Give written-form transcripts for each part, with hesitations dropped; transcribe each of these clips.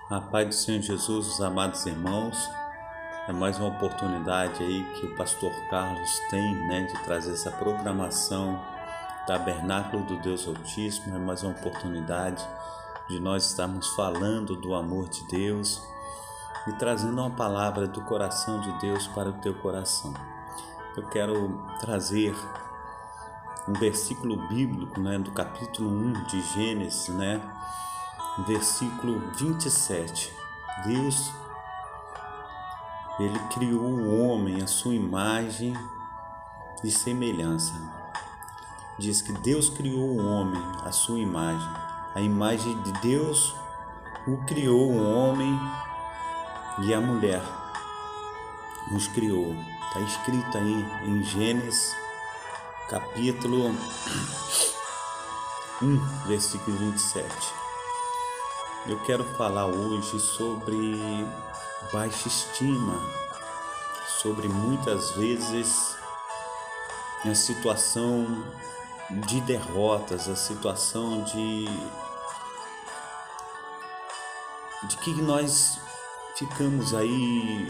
A paz do Senhor Jesus, os amados irmãos, é mais uma oportunidade aí que o pastor Carlos tem, de trazer essa programação Tabernáculo do Deus Altíssimo. É mais uma oportunidade de nós estarmos falando do amor de Deus e trazendo uma palavra do coração de Deus para o teu coração. Eu quero trazer um versículo bíblico, do capítulo 1 de Gênesis, versículo 27. Deus, Ele criou o homem à sua imagem e semelhança. Diz que Deus criou o homem à sua imagem. A imagem de Deus o criou, o homem e a mulher nos criou. Está escrito aí em Gênesis capítulo 1, versículo 27. Eu quero falar hoje sobre baixa estima, sobre muitas vezes a situação de derrotas, a situação de que nós ficamos aí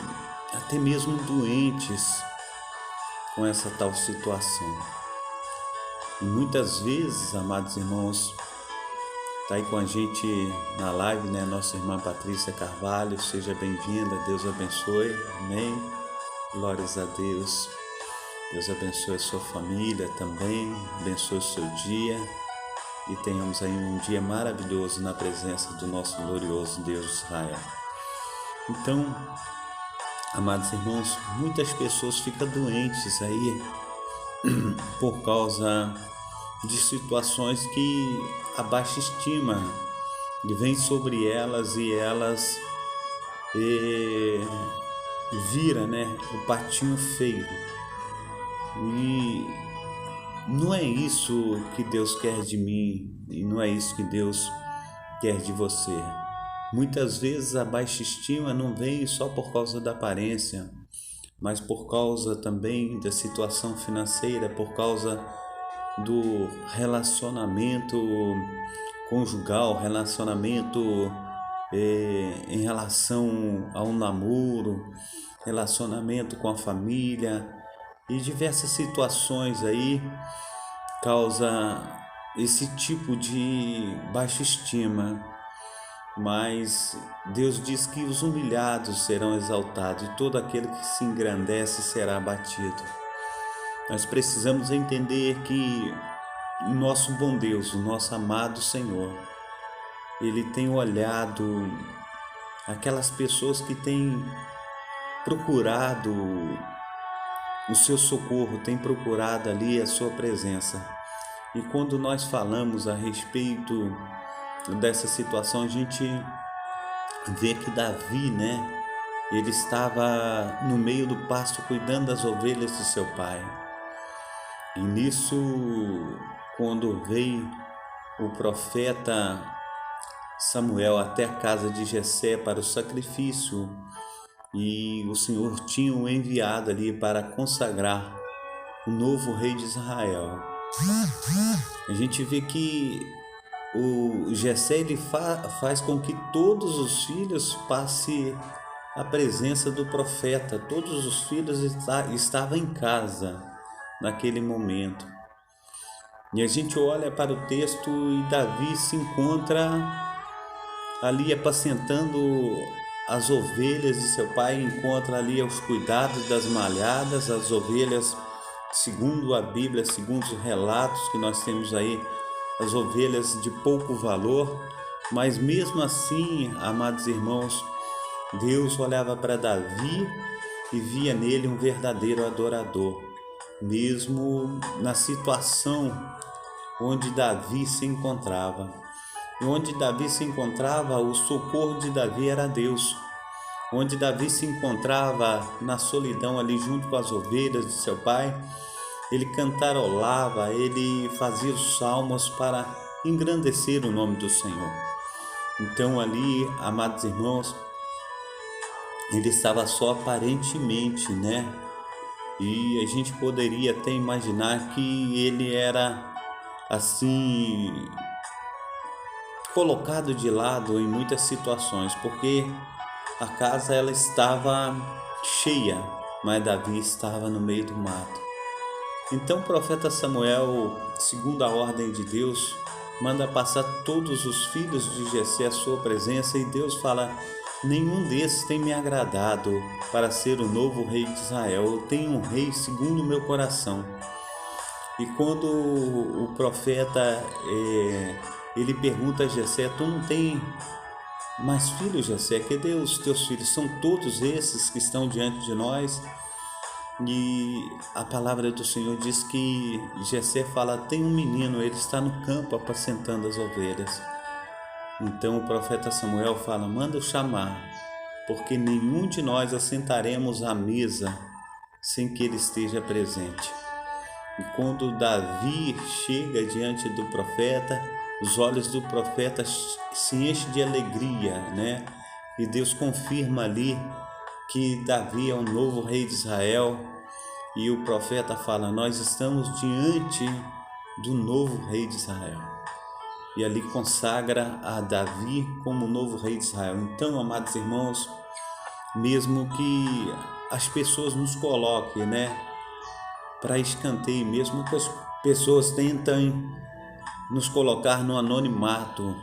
até mesmo doentes com essa tal situação. E muitas vezes, amados irmãos, está aí com a gente na live, nossa irmã Patrícia Carvalho, seja bem-vinda, Deus abençoe, amém, glórias a Deus. Deus abençoe a sua família também, abençoe o seu dia e tenhamos aí um dia maravilhoso na presença do nosso glorioso Deus de Israel. Então, amados irmãos, muitas pessoas ficam doentes aí por causa de situações que a baixa estima vem sobre elas e elas vira, o patinho feio. E não é isso que Deus quer de mim e não é isso que Deus quer de você. Muitas vezes a baixa estima não vem só por causa da aparência, mas por causa também da situação financeira, por causa do relacionamento conjugal, relacionamento em relação ao namoro, relacionamento com a família e diversas situações aí causa esse tipo de baixa estima. Mas Deus diz que os humilhados serão exaltados e todo aquele que se engrandece será abatido. Nós precisamos entender que o nosso bom Deus, o nosso amado Senhor, Ele tem olhado aquelas pessoas que têm procurado o seu socorro, têm procurado ali a sua presença. E quando nós falamos a respeito dessa situação, a gente vê que Davi, ele estava no meio do pasto cuidando das ovelhas de seu pai. E nisso, quando veio o profeta Samuel até a casa de Jessé para o sacrifício, e o Senhor tinha o enviado ali para consagrar o novo rei de Israel. A gente vê que o Jessé ele faz com que todos os filhos passem à presença do profeta. Todos os filhos estavam em casa naquele momento. E a gente olha para o texto e Davi se encontra ali apacentando as ovelhas de seu pai, encontra ali os cuidados das malhadas, as ovelhas, segundo a Bíblia, segundo os relatos que nós temos aí, as ovelhas de pouco valor, mas mesmo assim, amados irmãos, Deus olhava para Davi e via nele um verdadeiro adorador, mesmo na situação onde Davi se encontrava. E onde Davi se encontrava, o socorro de Davi era Deus. Onde Davi se encontrava na solidão ali junto com as ovelhas de seu pai, ele cantarolava, ele fazia os salmos para engrandecer o nome do Senhor. Então ali, amados irmãos, ele estava só aparentemente, E a gente poderia até imaginar que ele era assim colocado de lado em muitas situações, porque a casa ela estava cheia, mas Davi estava no meio do mato. Então o profeta Samuel, segundo a ordem de Deus, manda passar todos os filhos de Jessé à sua presença, e Deus fala: nenhum desses tem me agradado para ser o novo rei de Israel. Eu tenho um rei segundo o meu coração. E quando o profeta ele pergunta a Jessé: tu não tem mais filhos, Jessé? Cadê os teus filhos? São todos esses que estão diante de nós? E a palavra do Senhor diz que Jessé fala: tem um menino, ele está no campo apacentando as ovelhas. Então o profeta Samuel fala: manda-o chamar, porque nenhum de nós assentaremos à mesa sem que ele esteja presente. E quando Davi chega diante do profeta, os olhos do profeta se enchem de alegria, né? E Deus confirma ali que Davi é o novo rei de Israel. E o profeta fala: nós estamos diante do novo rei de Israel. E ali consagra a Davi como novo rei de Israel. Então, amados irmãos, mesmo que as pessoas nos coloquem, né, para escanteio, mesmo que as pessoas tentem nos colocar no anonimato,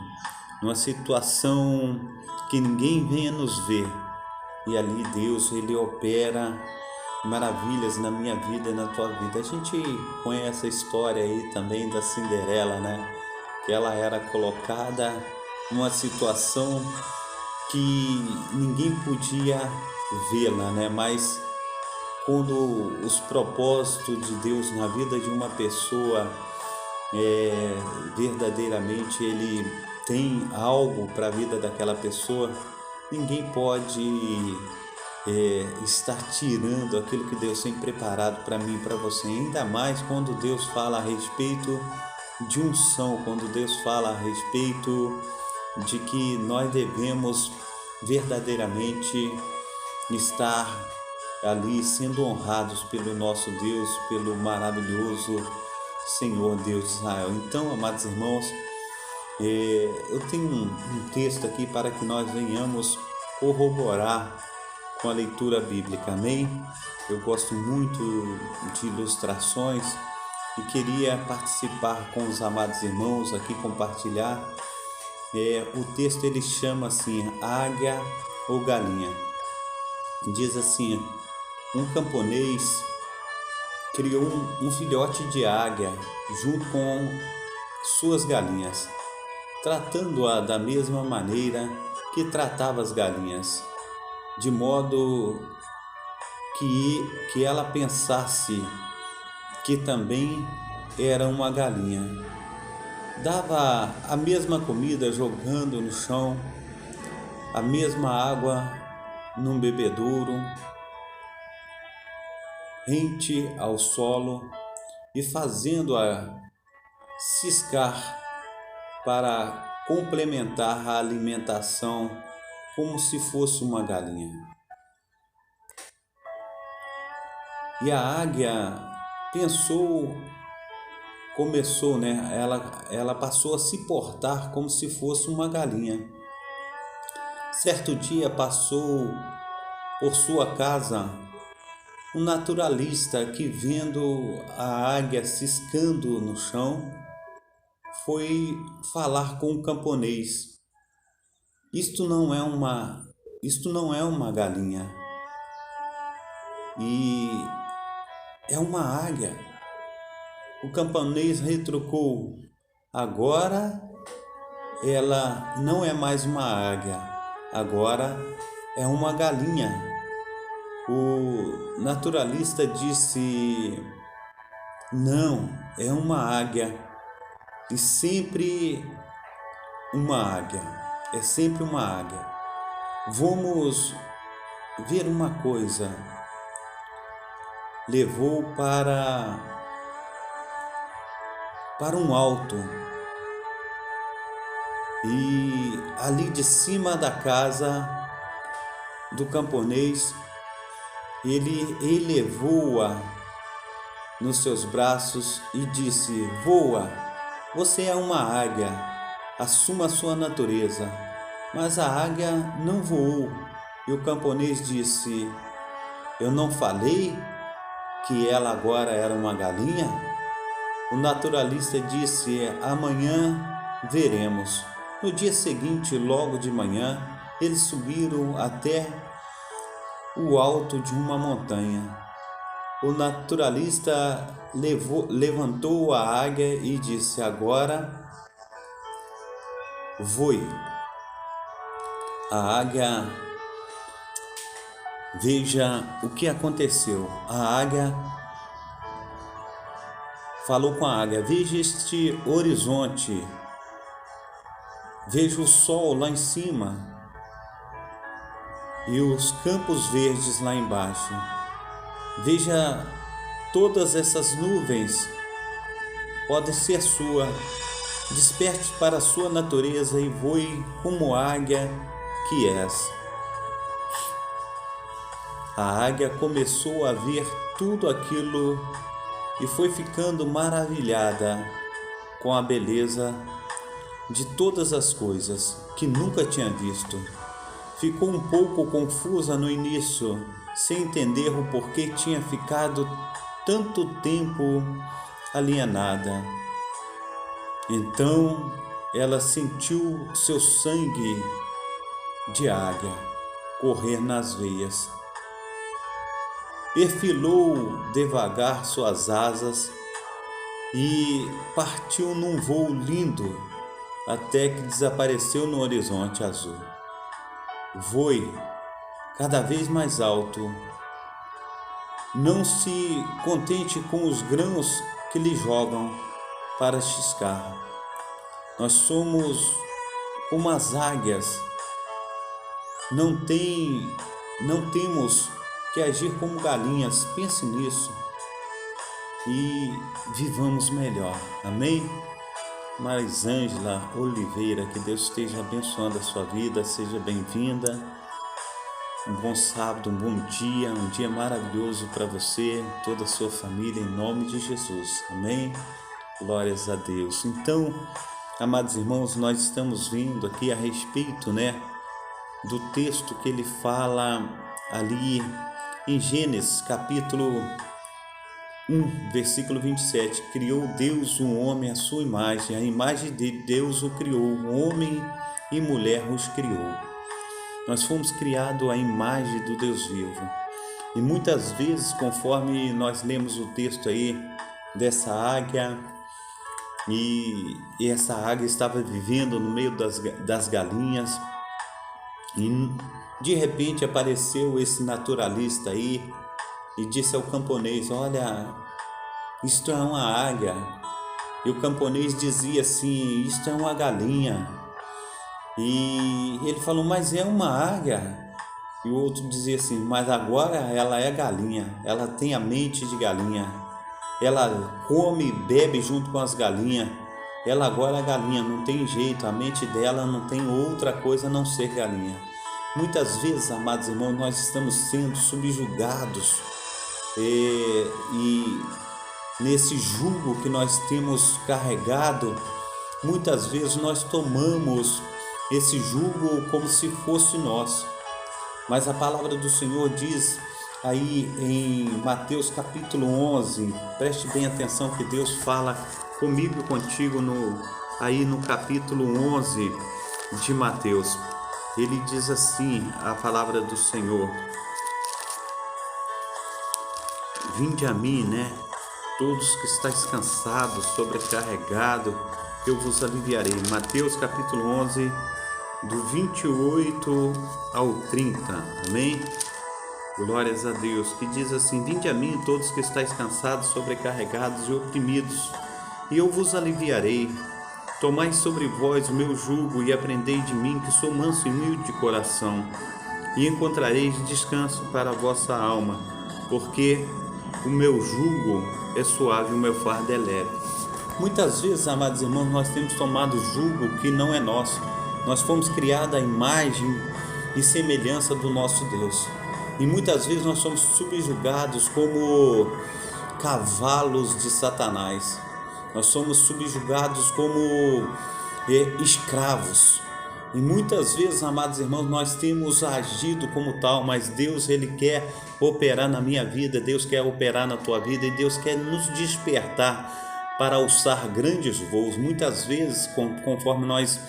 numa situação que ninguém venha nos ver, e ali Deus, ele opera maravilhas na minha vida e na tua vida. A gente conhece a história aí também da Cinderela, né? Que ela era colocada numa situação que ninguém podia vê-la, né? Mas quando os propósitos de Deus na vida de uma pessoa verdadeiramente ele tem algo para a vida daquela pessoa, ninguém pode estar tirando aquilo que Deus tem preparado para mim e para você. Ainda mais quando Deus fala a respeito de unção, quando Deus fala a respeito de que nós devemos verdadeiramente estar ali sendo honrados pelo nosso Deus, pelo maravilhoso Senhor Deus de Israel. Então, amados irmãos, eu tenho um texto aqui para que nós venhamos corroborar com a leitura bíblica, amém? Eu gosto muito de ilustrações e queria participar com os amados irmãos aqui, compartilhar. O texto ele chama assim, águia ou galinha. Diz assim: um camponês criou um filhote de águia junto com suas galinhas, tratando-a da mesma maneira que tratava as galinhas, de modo que ela pensasse que também era uma galinha. Dava a mesma comida jogando no chão, a mesma água num bebedouro, rente ao solo, e fazendo-a ciscar para complementar a alimentação como se fosse uma galinha. E a águia ela passou a se portar como se fosse uma galinha. Certo dia passou por sua casa um naturalista que, vendo a águia ciscando no chão, foi falar com o camponês: Isto não é uma galinha, e é uma águia. O camponês retrucou: agora ela não é mais uma águia, agora é uma galinha. O naturalista disse: não, é uma águia, e sempre uma águia, é sempre uma águia. Vamos ver uma coisa. Levou para um alto, e ali de cima da casa do camponês, ele elevou-a nos seus braços e disse: voa, você é uma águia. assuma a sua natureza. Mas a águia não voou, e o camponês disse: eu não falei que ela agora era uma galinha? O naturalista disse: amanhã veremos. No dia seguinte, logo de manhã, eles subiram até o alto de uma montanha. O naturalista levantou a águia e disse: agora voe. A águia, veja o que aconteceu. A águia falou com a águia: veja este horizonte, veja o sol lá em cima e os campos verdes lá embaixo. Veja todas essas nuvens, pode ser sua. Desperte para a sua natureza e voe como águia que és. A águia começou a ver tudo aquilo e foi ficando maravilhada com a beleza de todas as coisas que nunca tinha visto. Ficou um pouco confusa no início, sem entender o porquê tinha ficado tanto tempo alienada. Então ela sentiu seu sangue de águia correr nas veias. Perfilou devagar suas asas e partiu num voo lindo até que desapareceu no horizonte azul. Voe cada vez mais alto. Não se contente com os grãos que lhe jogam para ciscar. Nós somos como as águias. Não temos que agir como galinhas. Pense nisso e vivamos melhor. Amém? Marisângela Oliveira, que Deus esteja abençoando a sua vida. Seja bem-vinda. Um bom sábado, um bom dia, um dia maravilhoso para você, toda a sua família, em nome de Jesus. Amém? Glórias a Deus. Então, amados irmãos, nós estamos vendo aqui a respeito, do texto que ele fala ali em Gênesis, capítulo 1, versículo 27. Criou Deus o homem à sua imagem, a imagem de Deus o criou, homem e mulher os criou. Nós fomos criados à imagem do Deus vivo. E muitas vezes, conforme nós lemos o texto aí dessa águia, e essa águia estava vivendo no meio das galinhas, e de repente apareceu esse naturalista aí e disse ao camponês: olha, isto é uma águia. E o camponês dizia assim: isto é uma galinha. E ele falou: mas é uma águia. E o outro dizia assim: mas agora ela é galinha, ela tem a mente de galinha, ela come e bebe junto com as galinhas, ela agora é galinha, não tem jeito, a mente dela não tem outra coisa a não ser galinha. Muitas vezes, amados irmãos, nós estamos sendo subjugados e nesse jugo que nós temos carregado, muitas vezes nós tomamos esse jugo como se fosse nosso. Mas a palavra do Senhor diz aí em Mateus capítulo 11, preste bem atenção que Deus fala comigo e contigo aí no capítulo 11 de Mateus. Ele diz assim, a palavra do Senhor: vinde a mim, todos que estáis cansados, sobrecarregados, eu vos aliviarei. Mateus capítulo 11, do 28 ao 30, amém? Glórias a Deus, que diz assim: vinde a mim todos que estáis cansados, sobrecarregados e oprimidos, e eu vos aliviarei. Tomai sobre vós o meu jugo e aprendei de mim, que sou manso e humilde de coração, e encontrareis descanso para a vossa alma, porque o meu jugo é suave e o meu fardo é leve. Muitas vezes, amados irmãos, nós temos tomado jugo que não é nosso. Nós fomos criados à imagem e semelhança do nosso Deus. E muitas vezes nós somos subjugados como cavalos de Satanás. Nós somos subjugados como escravos. E muitas vezes, amados irmãos, nós temos agido como tal, mas Deus, Ele quer operar na minha vida, Deus quer operar na tua vida, e Deus quer nos despertar para alçar grandes voos. Muitas vezes, conforme nós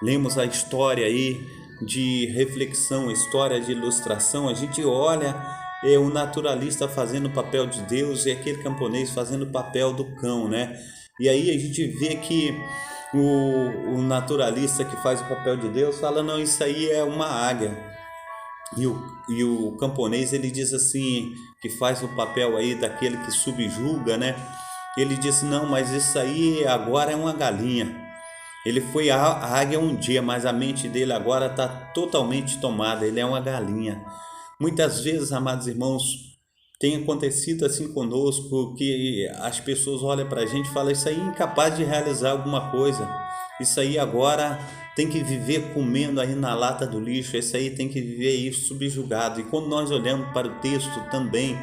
lemos a história aí de reflexão, a história de ilustração, a gente olha o naturalista fazendo o papel de Deus e aquele camponês fazendo o papel do cão, né? E aí a gente vê que o naturalista que faz o papel de Deus fala, não, isso aí é uma águia. E o camponês, ele diz assim, que faz o papel aí daquele que subjuga, né? Ele diz, não, mas isso aí agora é uma galinha. Ele foi a águia um dia, mas a mente dele agora está totalmente tomada, ele é uma galinha. Muitas vezes, amados irmãos, tem acontecido assim conosco, que as pessoas olham para a gente e falam, isso aí é incapaz de realizar alguma coisa, isso aí agora tem que viver comendo aí na lata do lixo, isso aí tem que viver aí subjugado. E quando nós olhamos para o texto também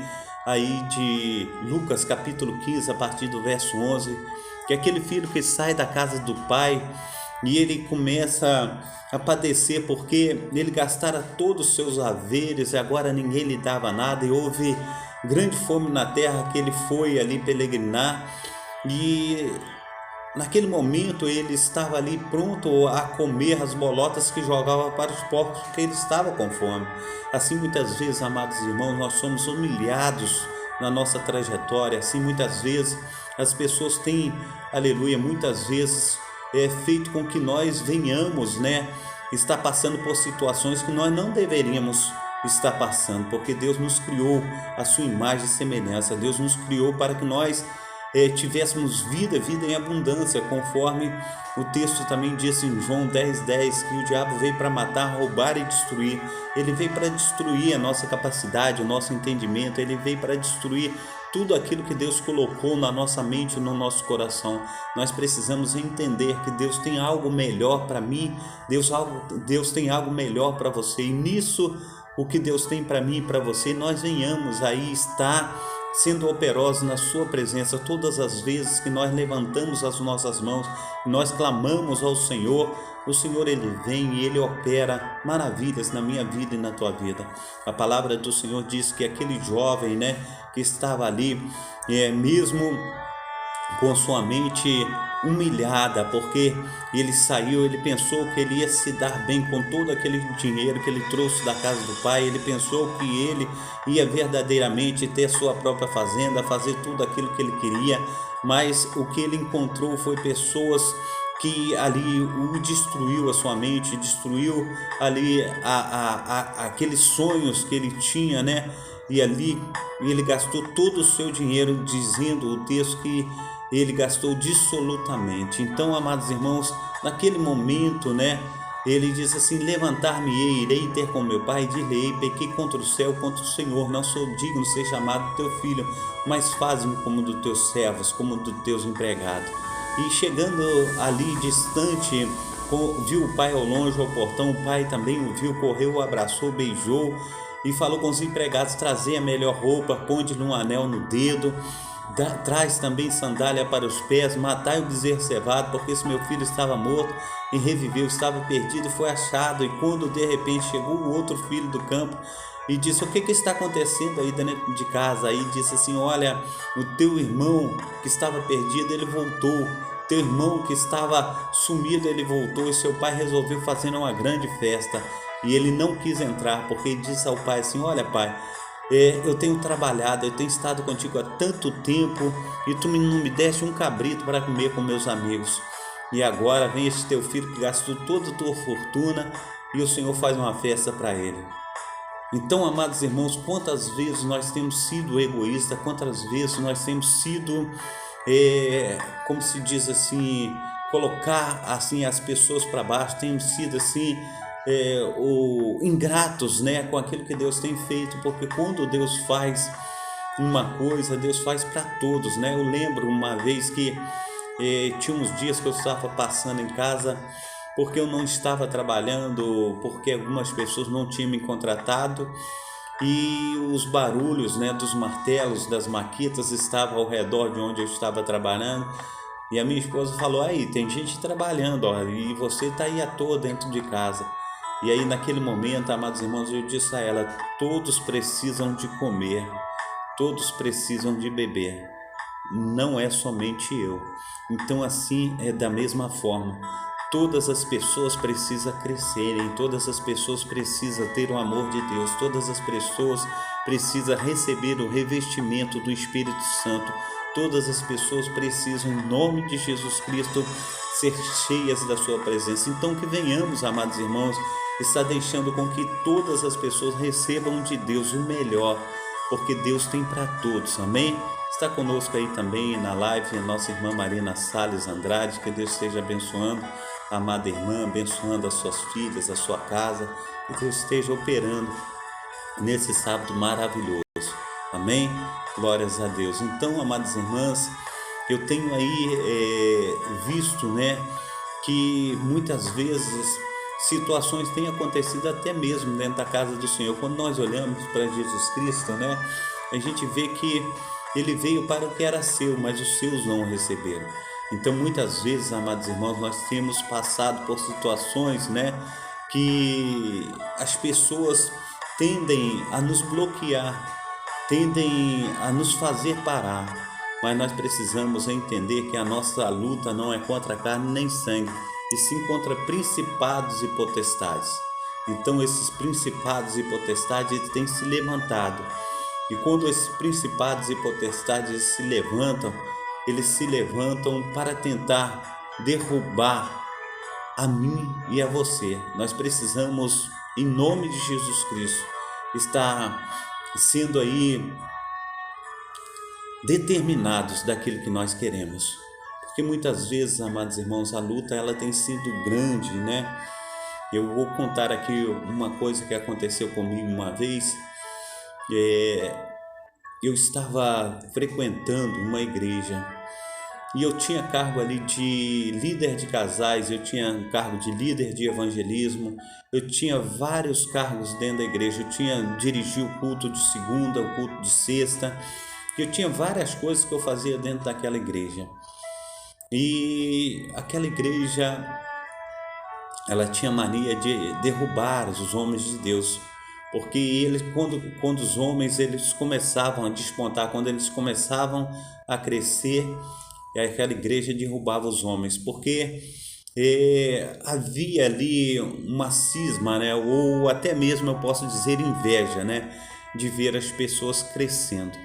aí de Lucas capítulo 15, a partir do verso 11, que é aquele filho que sai da casa do pai e ele começa a padecer porque ele gastara todos os seus haveres e agora ninguém lhe dava nada, e houve grande fome na terra que ele foi ali peregrinar, e naquele momento ele estava ali pronto a comer as bolotas que jogava para os porcos, porque ele estava com fome. Assim, muitas vezes, amados irmãos, nós somos humilhados na nossa trajetória. Assim, muitas vezes as pessoas têm, aleluia, muitas vezes feito com que nós venhamos, né, estar passando por situações que nós não deveríamos estar passando, porque Deus nos criou a sua imagem e semelhança. Deus nos criou para que nós tivéssemos vida em abundância, conforme o texto também diz em João 10:10, que o diabo veio para matar, roubar e destruir. Ele veio para destruir a nossa capacidade, o nosso entendimento, ele veio para destruir tudo aquilo que Deus colocou na nossa mente e no nosso coração. Nós precisamos entender que Deus tem algo melhor para mim, Deus tem algo melhor para você, e nisso, o que Deus tem para mim e para você, nós venhamos aí estar sendo operosos na sua presença todas as vezes que nós levantamos as nossas mãos, nós clamamos ao Senhor. O Senhor, Ele vem e Ele opera maravilhas na minha vida e na tua vida. A palavra do Senhor diz que aquele jovem, né, que estava ali, mesmo com sua mente humilhada, porque ele saiu, ele pensou que ele ia se dar bem com todo aquele dinheiro que ele trouxe da casa do pai, ele pensou que ele ia verdadeiramente ter sua própria fazenda, fazer tudo aquilo que ele queria, mas o que ele encontrou foi pessoas que ali o destruiu a sua mente, destruiu ali aqueles sonhos que ele tinha, né? E ali ele gastou todo o seu dinheiro, dizendo o texto que ele gastou dissolutamente. Então, amados irmãos, naquele momento, né, ele diz assim, levantar-me-ei, irei ter com meu pai, e dir-lhe-ei, pequei contra o céu, contra o Senhor, não sou digno de ser chamado teu filho, mas faz-me como dos teus servos, como dos teus empregados. E chegando ali distante, viu o pai ao longe, ao portão, o pai também o viu, correu, o abraçou, beijou e falou com os empregados, trazei a melhor roupa, ponde-lhe um anel no dedo, traz também sandália para os pés, matai o bezerro cevado, porque esse meu filho estava morto e reviveu, estava perdido e foi achado. E quando de repente chegou o outro filho do campo e disse, o que está acontecendo aí dentro de casa? Aí disse assim, olha, o teu irmão que estava perdido, ele voltou, teu irmão que estava sumido, ele voltou, e seu pai resolveu fazer uma grande festa. E ele não quis entrar, porque ele disse ao pai assim, olha pai, eu tenho trabalhado, eu tenho estado contigo há tanto tempo e tu não me deste um cabrito para comer com meus amigos, e agora vem este teu filho que gastou toda a tua fortuna e o Senhor faz uma festa para ele. Então, amados irmãos, quantas vezes nós temos sido egoístas, quantas vezes nós temos sido, como se diz assim, colocar assim as pessoas para baixo, temos sido assim, ingratos, né, com aquilo que Deus tem feito, porque quando Deus faz uma coisa, Deus faz para todos, né? Eu lembro uma vez que tinha uns dias que eu estava passando em casa, porque eu não estava trabalhando, porque algumas pessoas não tinham me contratado, e os barulhos, né, dos martelos, das maquitas estavam ao redor de onde eu estava trabalhando, E a minha esposa falou: aí, tem gente trabalhando, ó, e você está aí à toa dentro de casa. E aí, naquele momento, amados irmãos, eu disse a ela: todos precisam de comer, todos precisam de beber, não é somente eu. Então, assim é da mesma forma. Todas as pessoas precisam crescerem, todas as pessoas precisam ter o amor de Deus, todas as pessoas precisam receber o revestimento do Espírito Santo, todas as pessoas precisam, em nome de Jesus Cristo, ser cheias da sua presença. Então que venhamos, amados irmãos, está deixando com que todas as pessoas recebam de Deus o melhor, porque Deus tem para todos, amém? Está conosco aí também na live a nossa irmã Marina Salles Andrade, que Deus esteja abençoando a amada irmã, abençoando as suas filhas, a sua casa, que Deus esteja operando nesse sábado maravilhoso, amém? Glórias a Deus. Então, amadas irmãs, eu tenho aí visto, né, que muitas vezes situações têm acontecido até mesmo dentro da casa do Senhor. Quando nós olhamos para Jesus Cristo, né, a gente vê que ele veio para o que era seu, mas os seus não o receberam. Então, muitas vezes, amados irmãos, nós temos passado por situações, né, que as pessoas tendem a nos bloquear, tendem a nos fazer parar, mas nós precisamos entender que a nossa luta não é contra carne nem sangue, e sim contra principados e potestades. Então esses principados e potestades têm se levantado, e quando esses principados e potestades se levantam, eles se levantam para tentar derrubar a mim e a você. Nós precisamos, em nome de Jesus Cristo, estar sendo aí determinados daquilo que nós queremos, porque muitas vezes, amados irmãos, a luta ela tem sido grande, né? Eu vou contar aqui uma coisa que aconteceu comigo uma vez. Eu estava frequentando uma igreja e eu tinha cargo ali de líder de casais, eu tinha cargo de líder de evangelismo, eu tinha vários cargos dentro da igreja, eu dirigi o culto de segunda, o culto de sexta, eu tinha várias coisas que eu fazia dentro daquela igreja. E aquela igreja, ela tinha mania de derrubar os homens de Deus, porque eles, quando os homens eles começavam a despontar, quando eles começavam a crescer, aquela igreja derrubava os homens, porque havia ali uma cisma, né? Ou até mesmo eu posso dizer inveja, né? De ver as pessoas crescendo.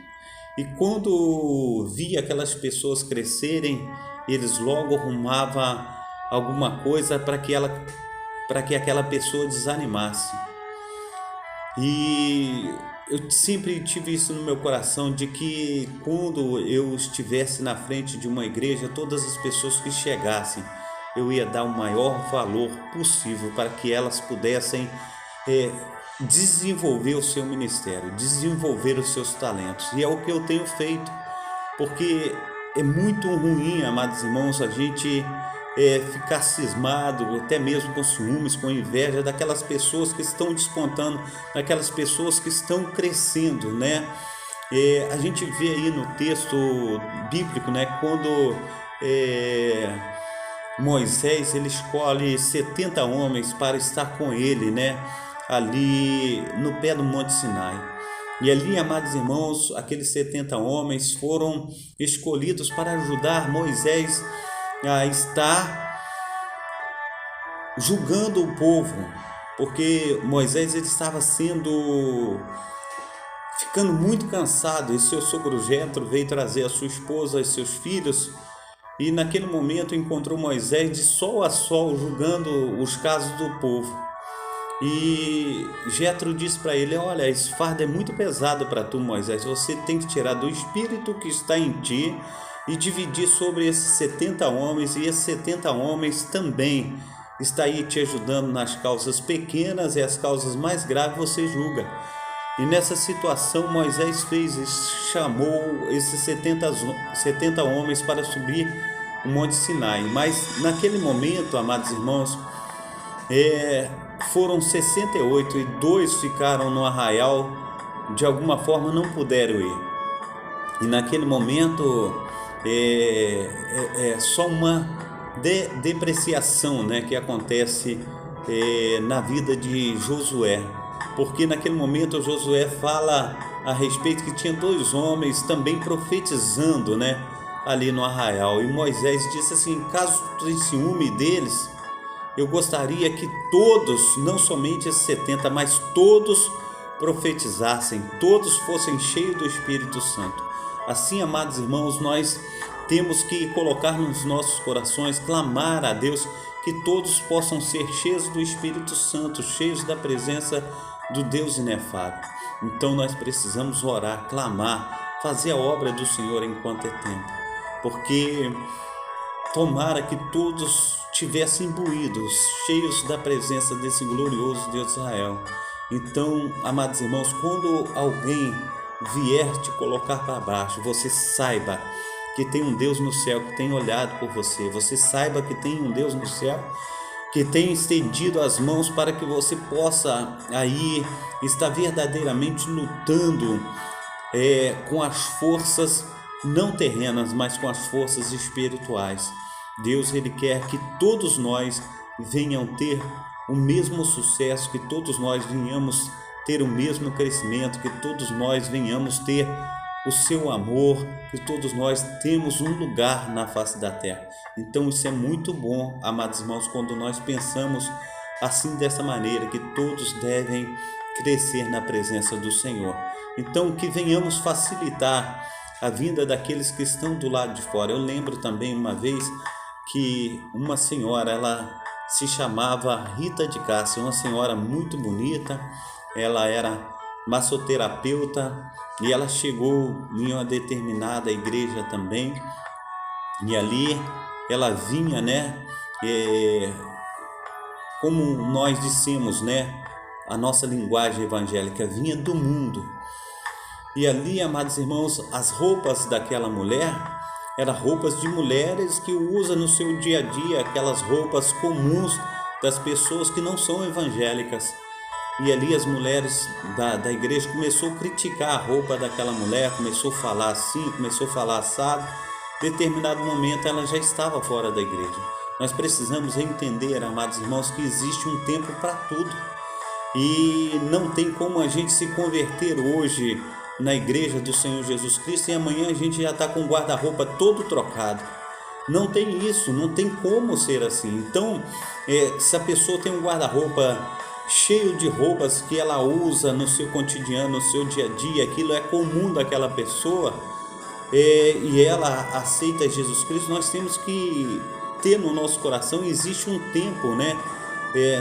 E quando via aquelas pessoas crescerem, eles logo arrumavam alguma coisa para que aquela pessoa desanimasse. E eu sempre tive isso no meu coração, de que quando eu estivesse na frente de uma igreja, todas as pessoas que chegassem, eu ia dar o maior valor possível para que elas pudessem desenvolver o seu ministério, desenvolver os seus talentos. E é o que eu tenho feito, porque é muito ruim, amados irmãos, a gente ficar cismado, até mesmo com ciúmes, com inveja daquelas pessoas que estão despontando, daquelas pessoas que estão crescendo, né? A gente vê aí no texto bíblico, né, quando Moisés ele escolhe 70 homens para estar com ele, né, ali no pé do Monte Sinai. E ali, amados irmãos, aqueles 70 homens foram escolhidos para ajudar Moisés a estar julgando o povo, porque Moisés ele estava ficando muito cansado, e seu sogro Jetro veio trazer a sua esposa e seus filhos, e naquele momento encontrou Moisés de sol a sol julgando os casos do povo. E Jetro disse para ele: olha, esse fardo é muito pesado para tu, Moisés, você tem que tirar do espírito que está em ti e dividir sobre esses 70 homens, e esses 70 homens também está aí te ajudando nas causas pequenas, e as causas mais graves você julga. E nessa situação Moisés chamou esses 70 homens para subir o Monte Sinai. Mas naquele momento, amados irmãos, foram 68 e 2 ficaram no arraial, de alguma forma não puderam ir. E naquele momento é só uma depreciação, né, que acontece na vida de Josué, porque naquele momento Josué fala a respeito que tinha 2 homens também profetizando, né, ali no arraial, e Moisés disse assim: caso tem ciúme deles, eu gostaria que todos, não somente esses 70, mas todos profetizassem, todos fossem cheios do Espírito Santo. Assim, amados irmãos, nós temos que colocar nos nossos corações, clamar a Deus que todos possam ser cheios do Espírito Santo, cheios da presença do Deus inefável. Então nós precisamos orar, clamar, fazer a obra do Senhor enquanto é tempo, porque tomara que todos tivessem imbuídos, cheios da presença desse glorioso Deus de Israel. Então, amados irmãos, quando alguém vier te colocar para baixo, você saiba que tem um Deus no céu que tem olhado por você. Você saiba que tem um Deus no céu que tem estendido as mãos para que você possa aí estar verdadeiramente lutando com as forças não terrenas, mas com as forças espirituais. Deus, Ele quer que todos nós venham ter o mesmo sucesso, que todos nós venhamos ter o mesmo crescimento, que todos nós venhamos ter o seu amor, que todos nós temos um lugar na face da terra. Então isso é muito bom, amados irmãos, quando nós pensamos assim, dessa maneira, que todos devem crescer na presença do Senhor. Então que venhamos facilitar a vinda daqueles que estão do lado de fora. Eu lembro também uma vez que uma senhora, ela se chamava Rita de Cássia, uma senhora muito bonita, ela era massoterapeuta e ela chegou em uma determinada igreja também, e ali ela vinha, né, como nós dissemos, né, a nossa linguagem evangélica vinha do mundo. E ali, amados irmãos, as roupas daquela mulher eram roupas de mulheres que usam no seu dia a dia, aquelas roupas comuns das pessoas que não são evangélicas. E ali as mulheres da igreja começou a criticar a roupa daquela mulher, começou a falar assim, começou a falar assado. Em determinado momento ela já estava fora da igreja. Nós precisamos entender, amados irmãos, que existe um tempo para tudo. E não tem como a gente se converter hoje na igreja do Senhor Jesus Cristo e amanhã a gente já está com o guarda-roupa todo trocado. Não tem isso, não tem como ser assim. Então, se a pessoa tem um guarda-roupa cheio de roupas que ela usa no seu cotidiano, no seu dia a dia, aquilo é comum daquela pessoa, e ela aceita Jesus Cristo, nós temos que ter no nosso coração, existe um tempo, né?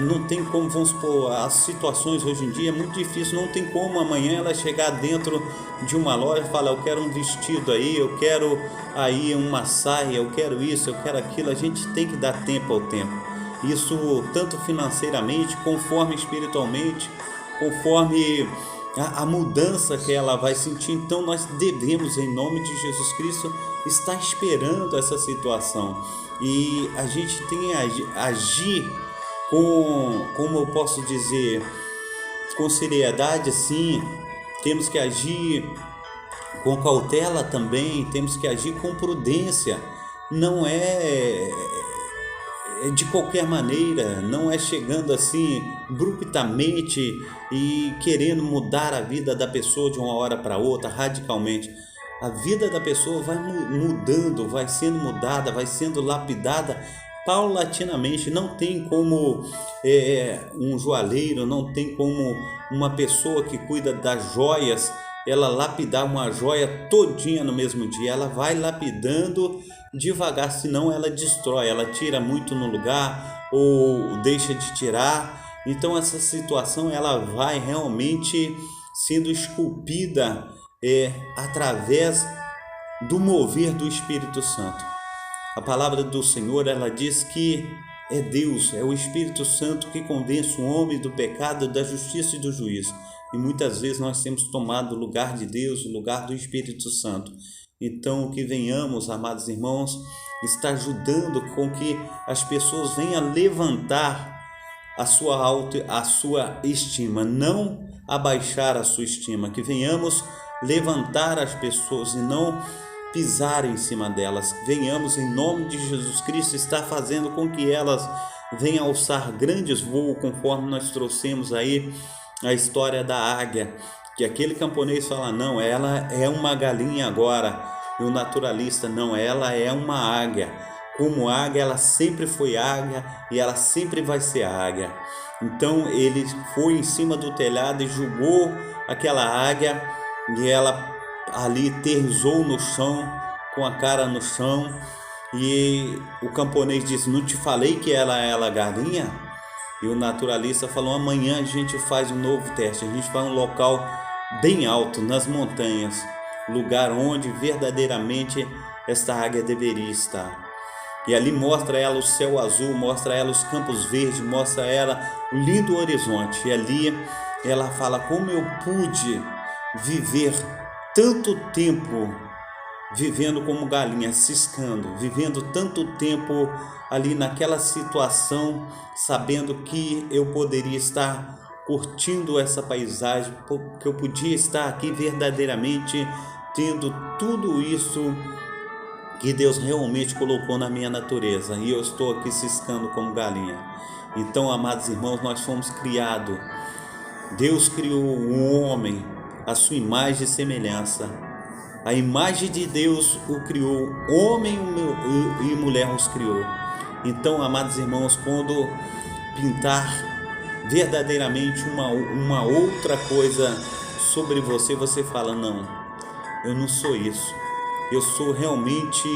Não tem como, vamos supor, as situações hoje em dia é muito difícil, não tem como amanhã ela chegar dentro de uma loja e falar: eu quero um vestido aí, eu quero aí uma saia, eu quero isso, eu quero aquilo. A gente tem que dar tempo ao tempo. Isso tanto financeiramente, conforme espiritualmente, conforme a mudança que ela vai sentir. Então nós devemos, em nome de Jesus Cristo, estar esperando essa situação. E a gente tem que agir como eu posso dizer, com seriedade, sim. Temos que agir com cautela também, temos que agir com prudência. Não é de qualquer maneira, não é chegando assim abruptamente e querendo mudar a vida da pessoa de uma hora para outra radicalmente. A vida da pessoa vai mudando, vai sendo mudada, vai sendo lapidada paulatinamente. Não tem como um joalheiro, não tem como uma pessoa que cuida das joias, ela lapidar uma joia todinha no mesmo dia. Ela vai lapidando devagar, senão ela destrói, ela tira muito no lugar ou deixa de tirar. Então essa situação ela vai realmente sendo esculpida através do mover do Espírito Santo. A palavra do Senhor, ela diz que é Deus, é o Espírito Santo que convence o homem do pecado, da justiça e do juízo. E muitas vezes nós temos tomado o lugar de Deus, o lugar do Espírito Santo. Então que venhamos, amados irmãos, estar ajudando com que as pessoas venham levantar a sua estima, não abaixar a sua estima. Que venhamos levantar as pessoas e não pisar em cima delas. Venhamos, em nome de Jesus Cristo, estar fazendo com que elas venham alçar grandes voos, conforme nós trouxemos aí a história da águia, que aquele camponês fala, não, ela é uma galinha agora, e o naturalista, não, ela é uma águia. Como águia, ela sempre foi águia e ela sempre vai ser águia. Então ele foi em cima do telhado e julgou aquela águia, e ela ali aterrissou no chão, com a cara no chão, e o camponês disse, não te falei que ela é galinha? E o naturalista falou, amanhã a gente faz um novo teste, a gente vai um local bem alto, nas montanhas, lugar onde verdadeiramente esta águia deveria estar. E ali mostra ela o céu azul, mostra ela os campos verdes, mostra ela o lindo horizonte. E ali ela fala, como eu pude viver tanto tempo vivendo como galinha, ciscando, vivendo tanto tempo ali naquela situação, sabendo que eu poderia estar curtindo essa paisagem, que eu podia estar aqui verdadeiramente tendo tudo isso que Deus realmente colocou na minha natureza, e eu estou aqui ciscando como galinha. Então, amados irmãos, nós fomos criados, Deus criou o homem à sua imagem e semelhança. A imagem de Deus o criou, homem e mulher os criou. Então, amados irmãos, quando pintar verdadeiramente uma outra coisa sobre você, você fala, não, eu não sou isso. Eu sou realmente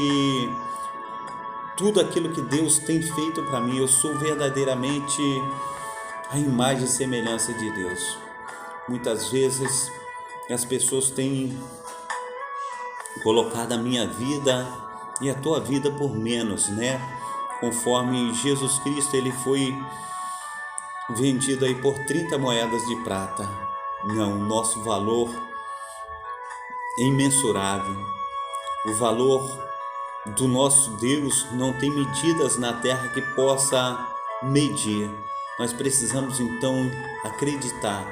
tudo aquilo que Deus tem feito para mim. Eu sou verdadeiramente a imagem e semelhança de Deus. Muitas vezes as pessoas têm colocado a minha vida e a tua vida por menos, né? Conforme Jesus Cristo, ele foi vendido aí por 30 moedas de prata. Não, o nosso valor é imensurável. O valor do nosso Deus não tem medidas na terra que possa medir. Nós precisamos então acreditar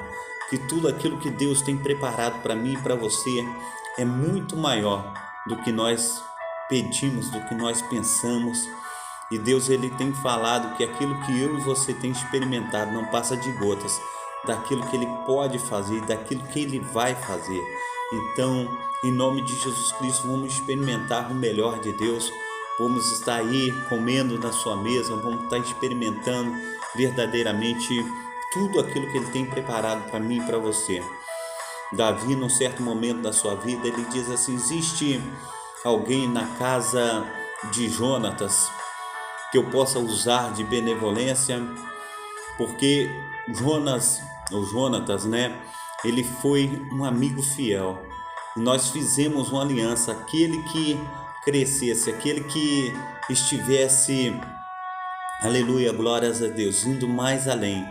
que tudo aquilo que Deus tem preparado para mim e para você é muito maior do que nós pedimos, do que nós pensamos. E Deus, ele tem falado que aquilo que eu e você tem experimentado não passa de gotas daquilo que ele pode fazer, daquilo que ele vai fazer. Então, em nome de Jesus Cristo, vamos experimentar o melhor de Deus, vamos estar aí comendo na sua mesa, vamos estar experimentando verdadeiramente tudo aquilo que ele tem preparado para mim e para você. Davi, num certo momento da sua vida, ele diz assim, existe alguém na casa de Jonatas que eu possa usar de benevolência? Porque Jonatas, né? Ele foi um amigo fiel. E nós fizemos uma aliança. Aquele que crescesse, aquele que estivesse, aleluia, glórias a Deus, indo mais além,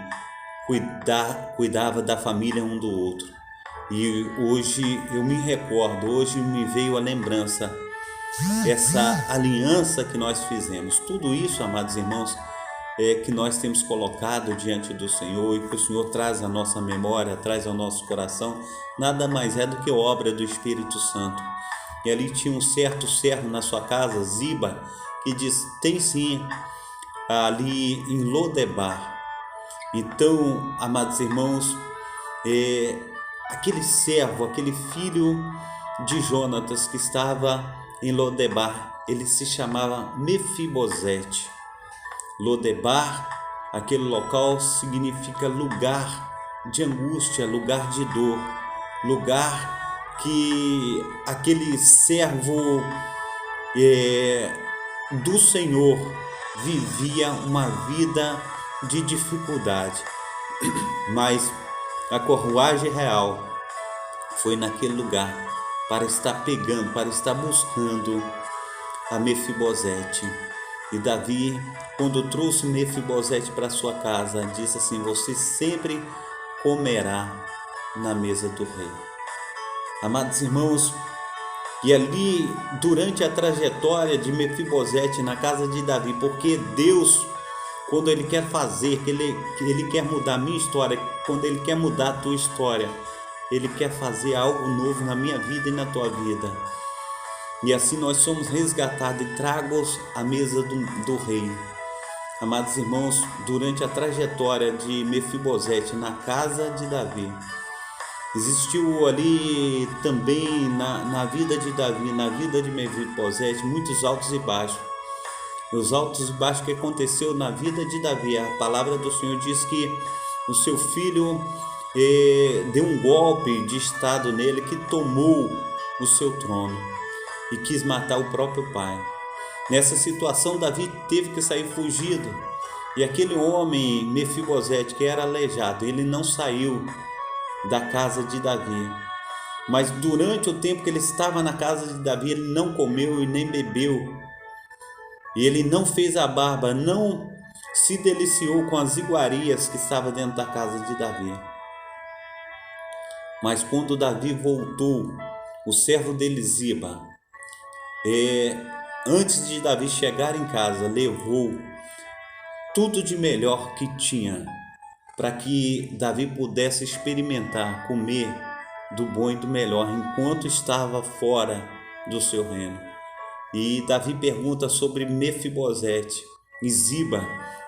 cuidava da família um do outro. E hoje eu me recordo, hoje me veio a lembrança, essa aliança que nós fizemos. Tudo isso, amados irmãos, que nós temos colocado diante do Senhor e que o Senhor traz à nossa memória, traz ao nosso coração, nada mais é do que obra do Espírito Santo. E ali tinha um certo servo na sua casa, Ziba, que diz, tem sim, ali em Lodebar. Então, amados irmãos, aquele servo, aquele filho de Jonatas que estava em Lodebar, ele se chamava Mefibosete. Lodebar, aquele local, significa lugar de angústia, lugar de dor, lugar que aquele servo do Senhor vivia uma vida de dificuldade, mas a carruagem real foi naquele lugar para estar pegando, para estar buscando a Mefibosete. E Davi, quando trouxe Mefibosete para sua casa, disse assim, você sempre comerá na mesa do rei. Amados irmãos, e ali durante a trajetória de Mefibosete na casa de Davi, porque Deus, quando ele quer fazer, que ele quer mudar a minha história, quando ele quer mudar a tua história, ele quer fazer algo novo na minha vida e na tua vida. E assim nós somos resgatados e tragos à mesa do rei. Amados irmãos, durante a trajetória de Mefibosete na casa de Davi, existiu ali também na vida de Davi, na vida de Mefibosete, muitos altos e baixos. Os altos e baixos que aconteceu na vida de Davi, a palavra do Senhor diz que o seu filho deu um golpe de estado nele que tomou o seu trono e quis matar o próprio pai. Nessa situação, Davi teve que sair fugido. E aquele homem, Mefibosete, que era aleijado, ele não saiu da casa de Davi. Mas durante o tempo que ele estava na casa de Davi, ele não comeu e nem bebeu. E ele não fez a barba, não se deliciou com as iguarias que estavam dentro da casa de Davi. Mas quando Davi voltou, o servo dele Ziba, antes de Davi chegar em casa, levou tudo de melhor que tinha para que Davi pudesse experimentar, comer do bom e do melhor enquanto estava fora do seu reino. E Davi pergunta sobre Mefibosete e Ziba,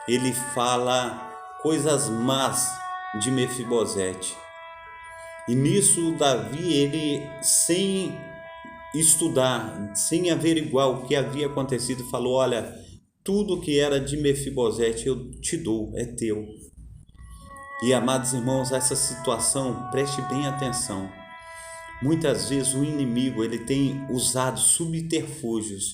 ele fala coisas más de Mefibosete. E nisso Davi, ele sem estudar, sem averiguar o que havia acontecido, falou: olha, tudo que era de Mefibosete eu te dou, é teu. E amados irmãos, essa situação, preste bem atenção. Muitas vezes o inimigo ele tem usado subterfúgios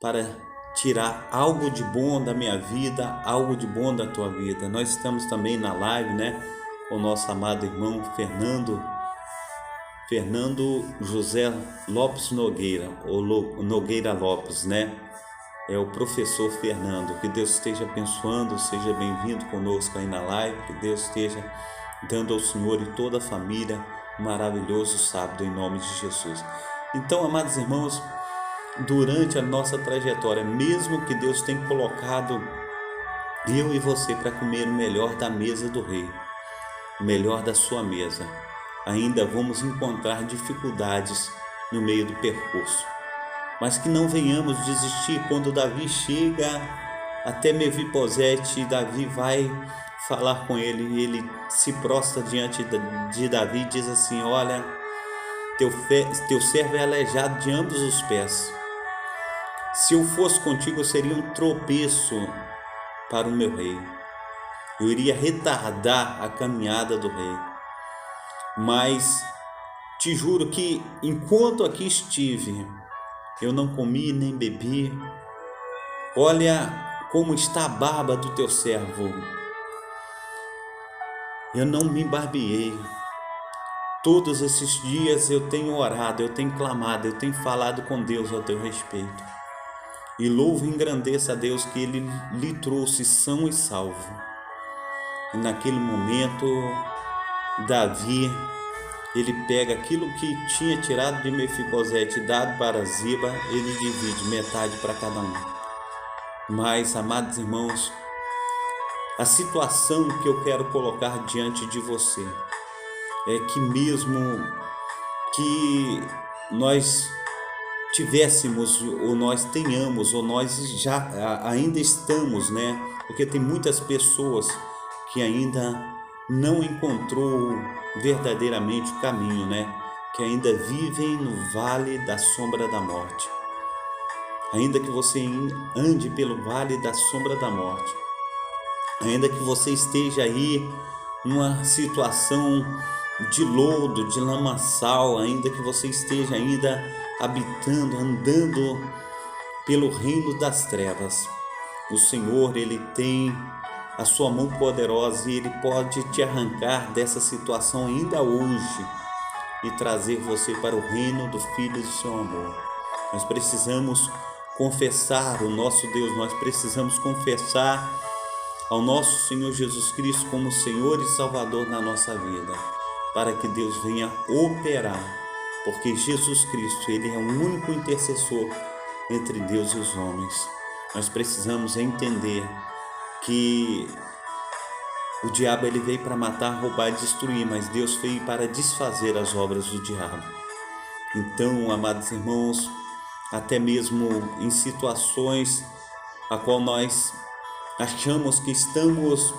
para tirar algo de bom da minha vida, algo de bom da tua vida. Nós estamos também na live, com o nosso amado irmão Fernando José Lopes Nogueira, ou Nogueira Lopes, É o professor Fernando. Que Deus esteja abençoando, seja bem-vindo conosco aí na live, que Deus esteja dando ao Senhor e toda a família um maravilhoso sábado em nome de Jesus. Então, amados irmãos, durante a nossa trajetória, mesmo que Deus tenha colocado eu e você para comer o melhor da mesa do rei, o melhor da sua mesa, ainda vamos encontrar dificuldades no meio do percurso. Mas que não venhamos desistir. Quando Davi chega até Mefibosete, Davi vai falar com ele e ele se prostra diante de Davi e diz assim: olha, teu servo é aleijado de ambos os pés. Se eu fosse contigo, eu seria um tropeço para o meu rei. Eu iria retardar a caminhada do rei. Mas te juro que enquanto aqui estive, eu não comi nem bebi. Olha como está a barba do teu servo. Eu não me barbeei. Todos esses dias eu tenho orado, eu tenho clamado, eu tenho falado com Deus ao teu respeito. E louvo e engrandeça a Deus que Ele lhe trouxe são e salvo. E naquele momento, Davi, ele pega aquilo que tinha tirado de Mefibosete e dado para Ziba, ele divide metade para cada um. Mas, amados irmãos, a situação que eu quero colocar diante de você é que mesmo que nós tivéssemos, ou nós tenhamos, ou nós já ainda estamos, porque tem muitas pessoas que ainda não encontrou verdadeiramente o caminho, que ainda vivem no vale da sombra da morte. Ainda que você ande pelo vale da sombra da morte, ainda que você esteja aí numa situação de lodo, de lamaçal, ainda que você esteja ainda habitando, andando pelo reino das trevas, o Senhor, Ele tem a sua mão poderosa e Ele pode te arrancar dessa situação ainda hoje e trazer você para o reino do Filho do seu amor. Nós precisamos confessar o nosso Deus, nós precisamos confessar ao nosso Senhor Jesus Cristo como Senhor e Salvador na nossa vida, para que Deus venha operar, porque Jesus Cristo, Ele é o único intercessor entre Deus e os homens. Nós precisamos entender que o diabo ele veio para matar, roubar e destruir, mas Deus veio para desfazer as obras do diabo. Então, amados irmãos, até mesmo em situações a qual nós achamos que estamos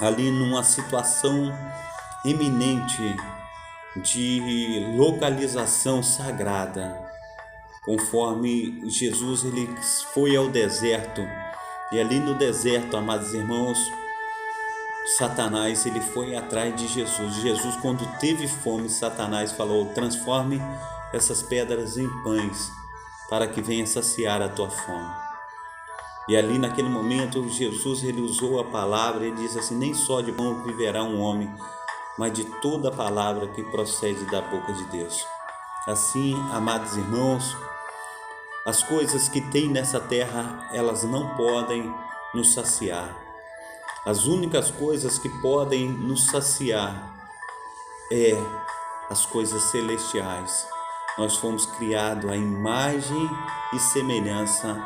ali numa situação iminente de localização sagrada, conforme Jesus ele foi ao deserto, e ali no deserto, amados irmãos, Satanás ele foi atrás de Jesus. Jesus, quando teve fome, Satanás falou: transforme essas pedras em pães, para que venha saciar a tua fome. E ali naquele momento Jesus ele usou a palavra, ele diz assim: nem só de pão viverá um homem, mas de toda a palavra que procede da boca de Deus. Assim, amados irmãos, as coisas que tem nessa terra, elas não podem nos saciar. As únicas coisas que podem nos saciar as coisas celestiais. Nós fomos criados à imagem e semelhança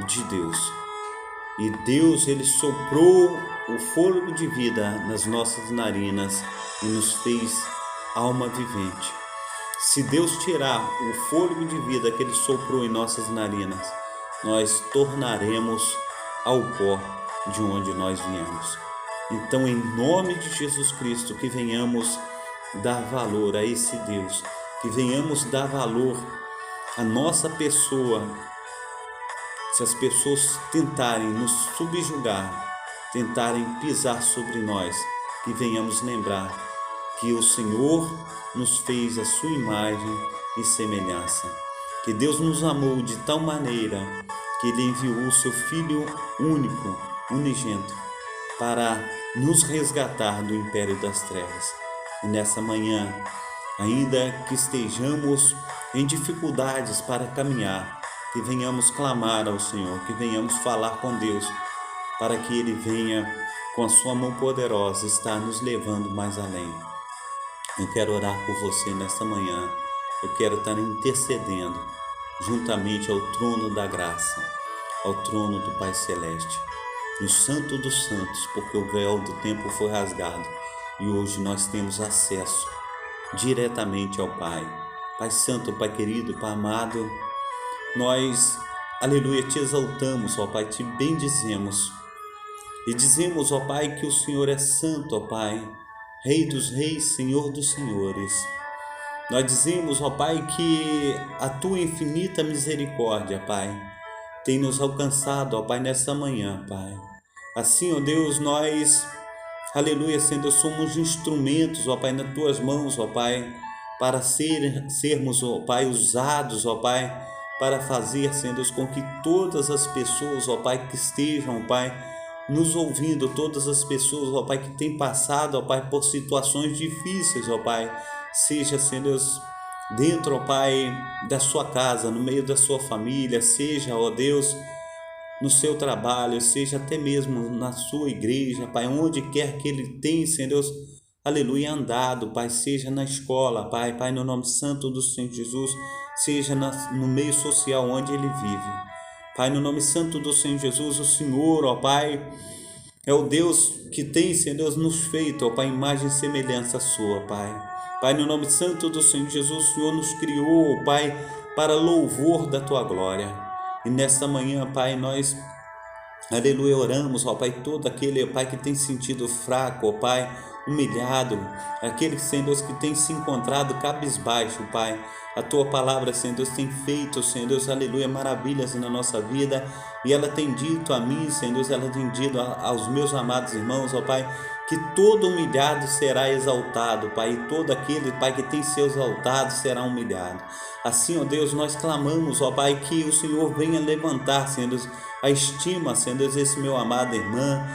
de Deus. E Deus ele soprou o fôlego de vida nas nossas narinas e nos fez alma vivente. Se Deus tirar o fôlego de vida que ele soprou em nossas narinas, nós tornaremos ao pó de onde nós viemos. Então, em nome de Jesus Cristo, que venhamos dar valor a esse Deus, que venhamos dar valor à nossa pessoa. Se as pessoas tentarem nos subjugar, tentarem pisar sobre nós, que venhamos lembrar que o Senhor nos fez a sua imagem e semelhança, que Deus nos amou de tal maneira que Ele enviou o seu Filho único, unigênito, para nos resgatar do império das trevas. E nessa manhã, ainda que estejamos em dificuldades para caminhar, que venhamos clamar ao Senhor, que venhamos falar com Deus, para que Ele venha com a sua mão poderosa estar nos levando mais além. Eu quero orar por você nesta manhã, eu quero estar intercedendo juntamente ao trono da graça, ao trono do Pai Celeste, no Santo dos Santos, porque o véu do templo foi rasgado e hoje nós temos acesso diretamente ao Pai. Pai Santo, Pai querido, Pai amado, nós, aleluia, te exaltamos, ó Pai, te bendizemos e dizemos, ó Pai, que o Senhor é santo, ó Pai, Rei dos reis, Senhor dos senhores. Nós dizemos, ó Pai, que a tua infinita misericórdia, Pai, tem nos alcançado, ó Pai, nessa manhã, Pai. Assim, ó Deus, nós, aleluia, Senhor, somos instrumentos, ó Pai, nas tuas mãos, ó Pai, para sermos, ó Pai, usados, ó Pai, para fazer, Senhor Deus, com que todas as pessoas, ó Pai, que estejam, ó Pai, nos ouvindo, todas as pessoas, ó Pai, que têm passado, ó Pai, por situações difíceis, ó Pai, seja, Senhor Deus, dentro, ó Pai, da sua casa, no meio da sua família, seja, ó Deus, no seu trabalho, seja até mesmo na sua igreja, Pai, onde quer que ele tenha, Senhor Deus, aleluia, andado, Pai, seja na escola, Pai, Pai, no nome santo do Senhor Jesus, seja no meio social onde ele vive. Pai, no nome santo do Senhor Jesus, o Senhor, ó Pai, é o Deus que tem, Senhor Deus, nos feito, ó Pai, imagem e semelhança sua, Pai. Pai, no nome santo do Senhor Jesus, o Senhor nos criou, ó Pai, para louvor da tua glória. E nesta manhã, Pai, nós, aleluia, oramos, ó Pai, todo aquele, ó Pai, que tem sentido fraco, ó Pai, humilhado, aquele, Senhor Deus, que tem se encontrado cabisbaixo, Pai. A tua palavra, Senhor Deus, tem feito, Senhor Deus, aleluia, maravilhas na nossa vida, e ela tem dito a mim, Senhor Deus, ela tem dito aos meus amados irmãos, ó Pai, que todo humilhado será exaltado, Pai, e todo aquele, Pai, que tem se exaltado será humilhado. Assim, ó Deus, nós clamamos, ó Pai, que o Senhor venha levantar, Senhor Deus, a estima, Senhor Deus, desse meu amado irmão,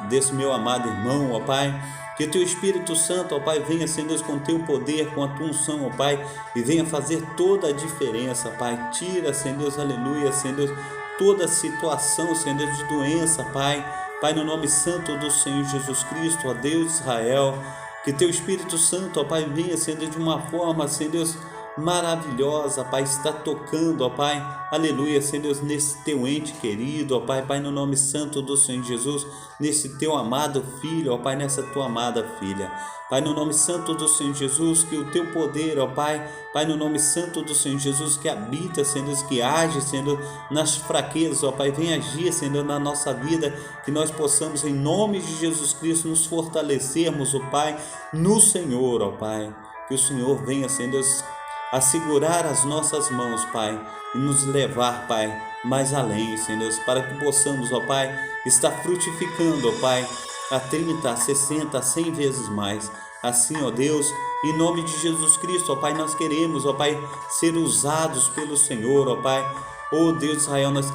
desse meu amado irmão, ó Pai, que o teu Espírito Santo, ó Pai, venha, Senhor Deus, com o teu poder, com a tua unção, ó Pai, e venha fazer toda a diferença, Pai. Tira, Senhor Deus, aleluia, Senhor Deus, toda situação, Senhor Deus, de doença, Pai. Pai, no nome santo do Senhor Jesus Cristo, ó Deus de Israel, que teu Espírito Santo, ó Pai, venha, Senhor Deus, de uma forma, Senhor Deus, maravilhosa, Pai, está tocando, ó Pai, aleluia, Senhor Deus, nesse teu ente querido, ó Pai, Pai, no nome santo do Senhor Jesus, nesse teu amado filho, ó Pai, nessa tua amada filha. Pai, no nome santo do Senhor Jesus, que o teu poder, ó Pai, Pai, no nome santo do Senhor Jesus, que habita, Senhor Deus, que age, Senhor, nas fraquezas, ó Pai, vem agir, Senhor, na nossa vida, que nós possamos, em nome de Jesus Cristo, nos fortalecermos, ó Pai, no Senhor, ó Pai, que o Senhor venha, Senhor Deus, a segurar as nossas mãos, Pai, e nos levar, Pai, mais além, Senhor Deus, para que possamos, ó Pai, estar frutificando, ó Pai, a 30, a 60, a 100 vezes mais. Assim, ó Deus, em nome de Jesus Cristo, ó Pai, nós queremos, ó Pai, ser usados pelo Senhor, ó Pai. Ó Deus de Israel, nós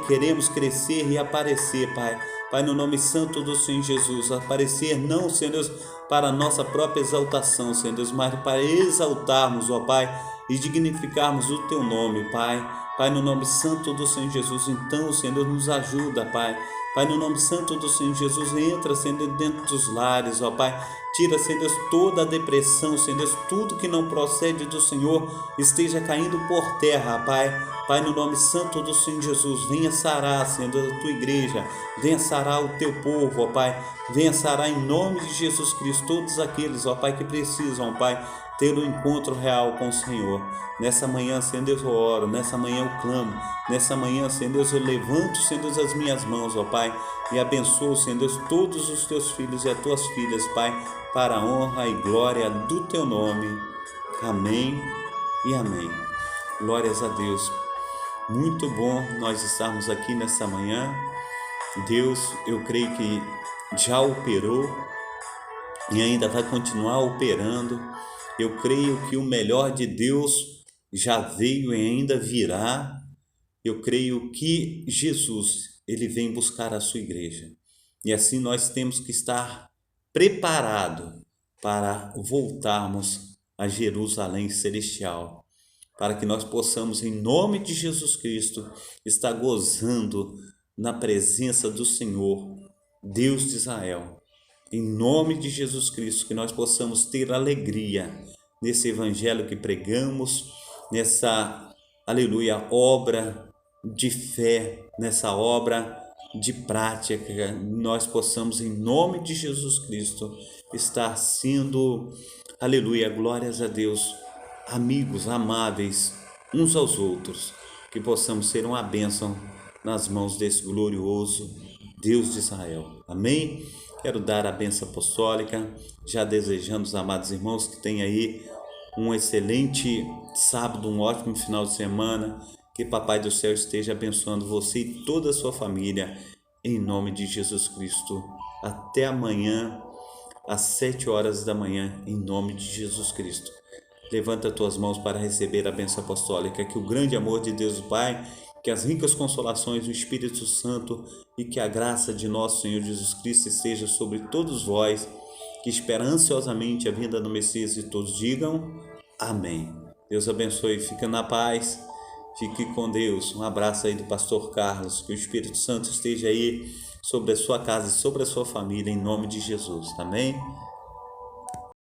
queremos crescer e aparecer, Pai. Pai, no nome santo do Senhor Jesus, aparecer não, Senhor Deus, para a nossa própria exaltação, Senhor Deus, mas para exaltarmos, ó Pai, e dignificarmos o Teu nome, Pai. Pai, no nome santo do Senhor Jesus, então, Senhor Deus, nos ajuda, Pai. Pai, no nome santo do Senhor Jesus, entra, Senhor, dentro dos lares, ó Pai. Tira, Senhor Deus, toda a depressão, Senhor Deus, tudo que não procede do Senhor esteja caindo por terra, Pai. Pai, no nome santo do Senhor Jesus, venha sarar, Senhor, a tua igreja, venha sarar o teu povo, ó Pai. Venha sarar em nome de Jesus Cristo todos aqueles, ó Pai, que precisam, Pai, ter um encontro real com o Senhor. Nessa manhã, Senhor Deus, eu oro, nessa manhã eu clamo, nessa manhã, Senhor Deus, eu levanto, Senhor Deus, as minhas mãos, ó Pai, e abençoo, Senhor Deus, todos os teus filhos e as tuas filhas, Pai, para a honra e glória do teu nome. Amém e amém. Glórias a Deus. Muito bom nós estarmos aqui nessa manhã. Deus, eu creio que já operou e ainda vai continuar operando. Eu creio que o melhor de Deus já veio e ainda virá. Eu creio que Jesus, ele vem buscar a sua igreja. E assim nós temos que estar preparados para voltarmos a Jerusalém celestial, para que nós possamos, em nome de Jesus Cristo, estar gozando na presença do Senhor, Deus de Israel. Em nome de Jesus Cristo, que nós possamos ter alegria nesse evangelho que pregamos, nessa, aleluia, obra de fé, nessa obra de prática, nós possamos, em nome de Jesus Cristo, estar sendo, aleluia, glórias a Deus, amigos amáveis uns aos outros, que possamos ser uma bênção nas mãos desse glorioso Deus de Israel. Amém? Quero dar a bênção apostólica, já desejando os amados irmãos que tenham aí um excelente sábado, um ótimo final de semana, que Papai do Céu esteja abençoando você e toda a sua família, em nome de Jesus Cristo. Até amanhã, às 7 horas da manhã, em nome de Jesus Cristo. Levanta tuas mãos para receber a bênção apostólica, que o grande amor de Deus o Pai, que as ricas consolações do Espírito Santo e que a graça de nosso Senhor Jesus Cristo esteja sobre todos vós, que espera ansiosamente a vinda do Messias, e todos digam amém. Deus abençoe, fica na paz, fique com Deus. Um abraço aí do pastor Carlos, que o Espírito Santo esteja aí sobre a sua casa e sobre a sua família, em nome de Jesus, amém?